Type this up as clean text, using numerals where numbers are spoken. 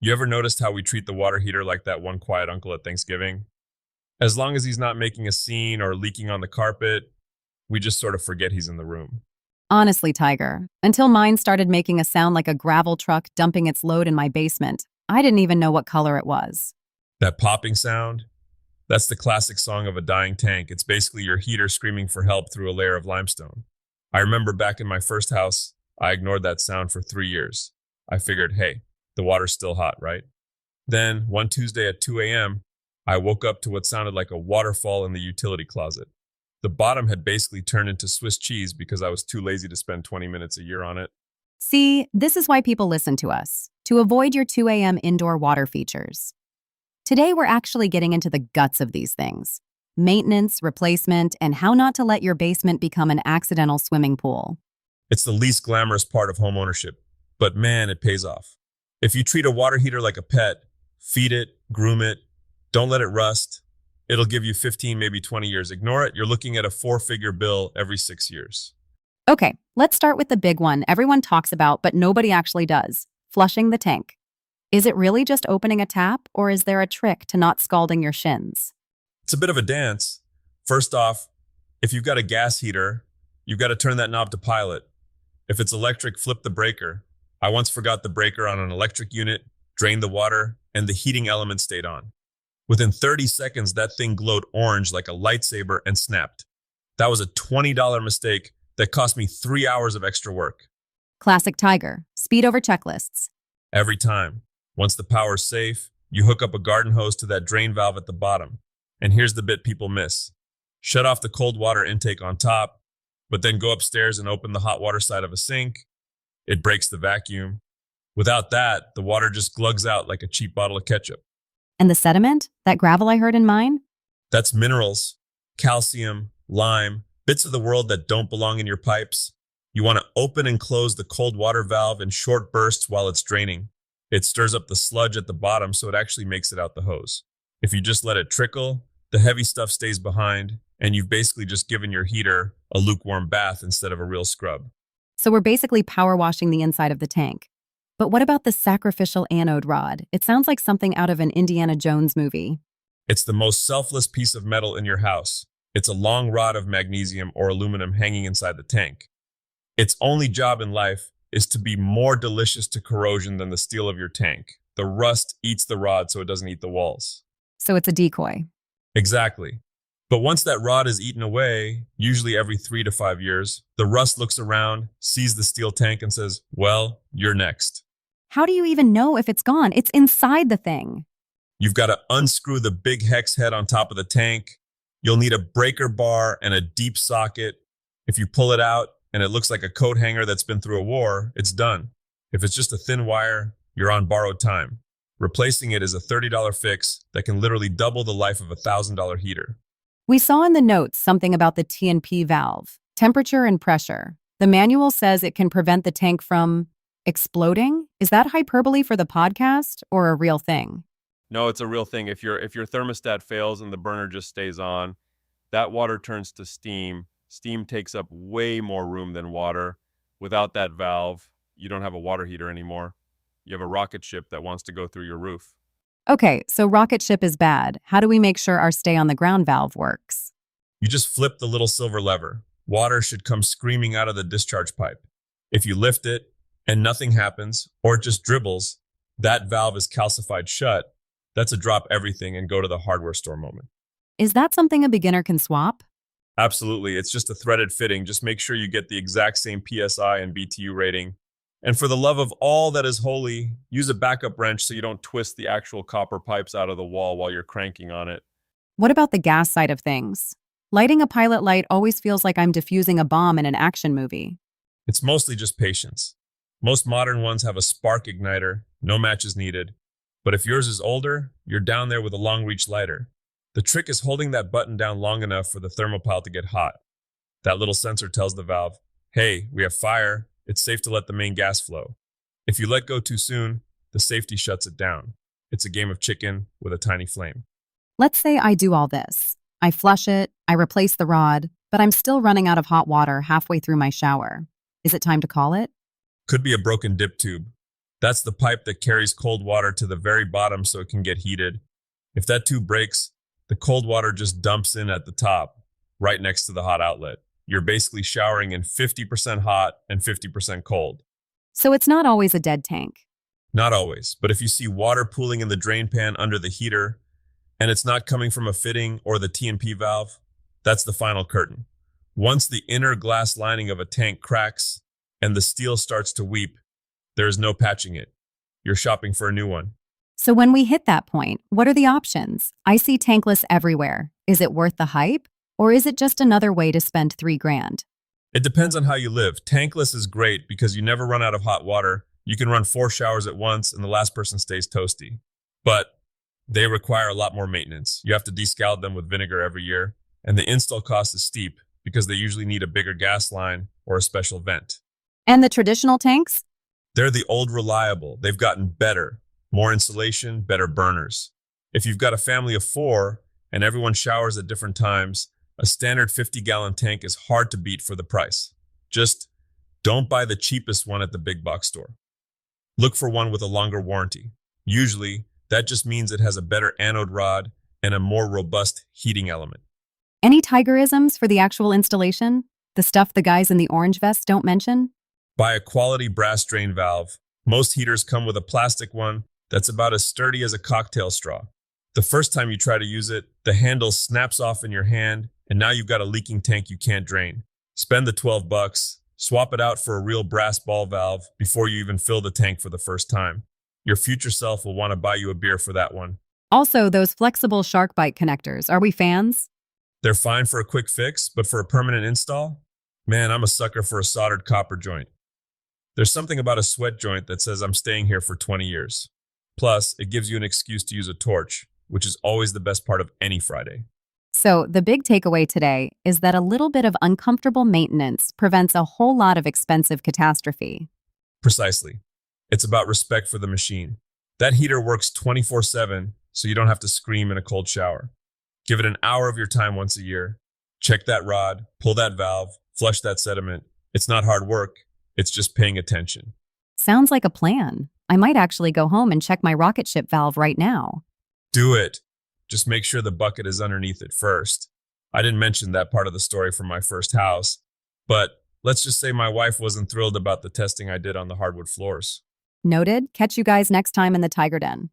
You ever noticed how we treat the water heater like that one quiet uncle at Thanksgiving? As long as he's not making a scene or leaking on the carpet, we just sort of forget he's in the room. Honestly, Tiger, until mine started making a sound like a gravel truck dumping its load in my basement, I didn't even know what color it was. That popping sound, that's the classic song of a dying tank. It's basically your heater screaming for help through a layer of limestone. I remember back in my first house, I ignored that sound for 3 years. I figured, hey, the water's still hot, right? Then, one Tuesday at 2 a.m., I woke up to what sounded like a waterfall in the utility closet. The bottom had basically turned into Swiss cheese because I was too lazy to spend 20 minutes a year on it. See, this is why people listen to us, to avoid your 2 a.m. indoor water features. Today, we're actually getting into the guts of these things: maintenance, replacement, and how not to let your basement become an accidental swimming pool. It's the least glamorous part of homeownership, but man, it pays off. If you treat a water heater like a pet, feed it, groom it, don't let it rust, it'll give you 15, maybe 20 years. Ignore it, you're looking at a four-figure bill every 6 years. Okay, let's start with the big one everyone talks about, but nobody actually does: flushing the tank. Is it really just opening a tap, or is there a trick to not scalding your shins? It's a bit of a dance. First off, if you've got a gas heater, you've got to turn that knob to pilot. If it's electric, flip the breaker. I once forgot the breaker on an electric unit, drained the water, and the heating element stayed on. Within 30 seconds, that thing glowed orange like a lightsaber and snapped. That was a $20 mistake that cost me 3 hours of extra work. Classic Tiger, speed over checklists. Every time. Once the power's safe, you hook up a garden hose to that drain valve at the bottom. And here's the bit people miss. Shut off the cold water intake on top, but then go upstairs and open the hot water side of a sink. It breaks the vacuum. Without that, the water just glugs out like a cheap bottle of ketchup. And the sediment, that gravel I heard in mine? That's minerals, calcium, lime, bits of the world that don't belong in your pipes. You want to open and close the cold water valve in short bursts while it's draining. It stirs up the sludge at the bottom so it actually makes it out the hose. If you just let it trickle, the heavy stuff stays behind, and you've basically just given your heater a lukewarm bath instead of a real scrub. So we're basically power washing the inside of the tank. But what about the sacrificial anode rod? It sounds like something out of an Indiana Jones movie. It's the most selfless piece of metal in your house. It's a long rod of magnesium or aluminum hanging inside the tank. Its only job in life is to be more delicious to corrosion than the steel of your tank. The rust eats the rod so it doesn't eat the walls. So it's a decoy. Exactly. But once that rod is eaten away, usually every 3 to 5 years, the rust looks around, sees the steel tank, and says, well, you're next. How do you even know if it's gone? It's inside the thing. You've got to unscrew the big hex head on top of the tank. You'll need a breaker bar and a deep socket. If you pull it out and it looks like a coat hanger that's been through a war, it's done. If it's just a thin wire, you're on borrowed time. Replacing it is a $30 fix that can literally double the life of a $1,000 heater. We saw in the notes something about the T&P valve, temperature and pressure. The manual says it can prevent the tank from exploding. Is that hyperbole for the podcast or a real thing? No, it's a real thing. If your thermostat fails and the burner just stays on, that water turns to steam. Steam takes up way more room than water. Without that valve, you don't have a water heater anymore. You have a rocket ship that wants to go through your roof. Okay, so rocket ship is bad. How do we make sure our stay on the ground valve works? You just flip the little silver lever. Water should come screaming out of the discharge pipe. If you lift it and nothing happens, or it just dribbles, that valve is calcified shut. That's a drop everything and go to the hardware store moment. Is that something a beginner can swap? Absolutely, it's just a threaded fitting. Just make sure you get the exact same PSI and BTU rating. And for the love of all that is holy, use a backup wrench so you don't twist the actual copper pipes out of the wall while you're cranking on it. What about the gas side of things? Lighting a pilot light always feels like I'm defusing a bomb in an action movie. It's mostly just patience. Most modern ones have a spark igniter, no matches needed. But if yours is older, you're down there with a long-reach lighter. The trick is holding that button down long enough for the thermopile to get hot. That little sensor tells the valve, hey, we have fire. It's safe to let the main gas flow. If you let go too soon, the safety shuts it down. It's a game of chicken with a tiny flame. Let's say I do all this. I flush it, I replace the rod, but I'm still running out of hot water halfway through my shower. Is it time to call it? Could be a broken dip tube. That's the pipe that carries cold water to the very bottom so it can get heated. If that tube breaks, the cold water just dumps in at the top, right next to the hot outlet. You're basically showering in 50% hot and 50% cold. So it's not always a dead tank. Not always, but if you see water pooling in the drain pan under the heater and it's not coming from a fitting or the T&P valve, that's the final curtain. Once the inner glass lining of a tank cracks and the steel starts to weep, there is no patching it. You're shopping for a new one. So when we hit that point, what are the options? I see tankless everywhere. Is it worth the hype? Or is it just another way to spend $3,000? It depends on how you live. Tankless is great because you never run out of hot water. You can run 4 showers at once and the last person stays toasty. But they require a lot more maintenance. You have to descald them with vinegar every year. And the install cost is steep because they usually need a bigger gas line or a special vent. And the traditional tanks? They're the old reliable. They've gotten better. More insulation, better burners. If you've got a family of 4 and everyone showers at different times, a standard 50-gallon tank is hard to beat for the price. Just don't buy the cheapest one at the big box store. Look for one with a longer warranty. Usually, that just means it has a better anode rod and a more robust heating element. Any Tigerisms for the actual installation? The stuff the guys in the orange vests don't mention? Buy a quality brass drain valve. Most heaters come with a plastic one that's about as sturdy as a cocktail straw. The first time you try to use it, the handle snaps off in your hand, and now you've got a leaking tank you can't drain. Spend the $12, swap it out for a real brass ball valve before you even fill the tank for the first time. Your future self will want to buy you a beer for that one. Also, those flexible shark bite connectors. Are we fans? They're fine for a quick fix, but for a permanent install? Man, I'm a sucker for a soldered copper joint. There's something about a sweat joint that says I'm staying here for 20 years. Plus, it gives you an excuse to use a torch, which is always the best part of any Friday. So, the big takeaway today is that a little bit of uncomfortable maintenance prevents a whole lot of expensive catastrophe. Precisely. It's about respect for the machine. That heater works 24/7, so you don't have to scream in a cold shower. Give it an hour of your time once a year. Check that rod, pull that valve, flush that sediment. It's not hard work. It's just paying attention. Sounds like a plan. I might actually go home and check my rocket ship valve right now. Do it. Just make sure the bucket is underneath it first. I didn't mention that part of the story from my first house, but let's just say my wife wasn't thrilled about the testing I did on the hardwood floors. Noted. Catch you guys next time in the Tiger Den.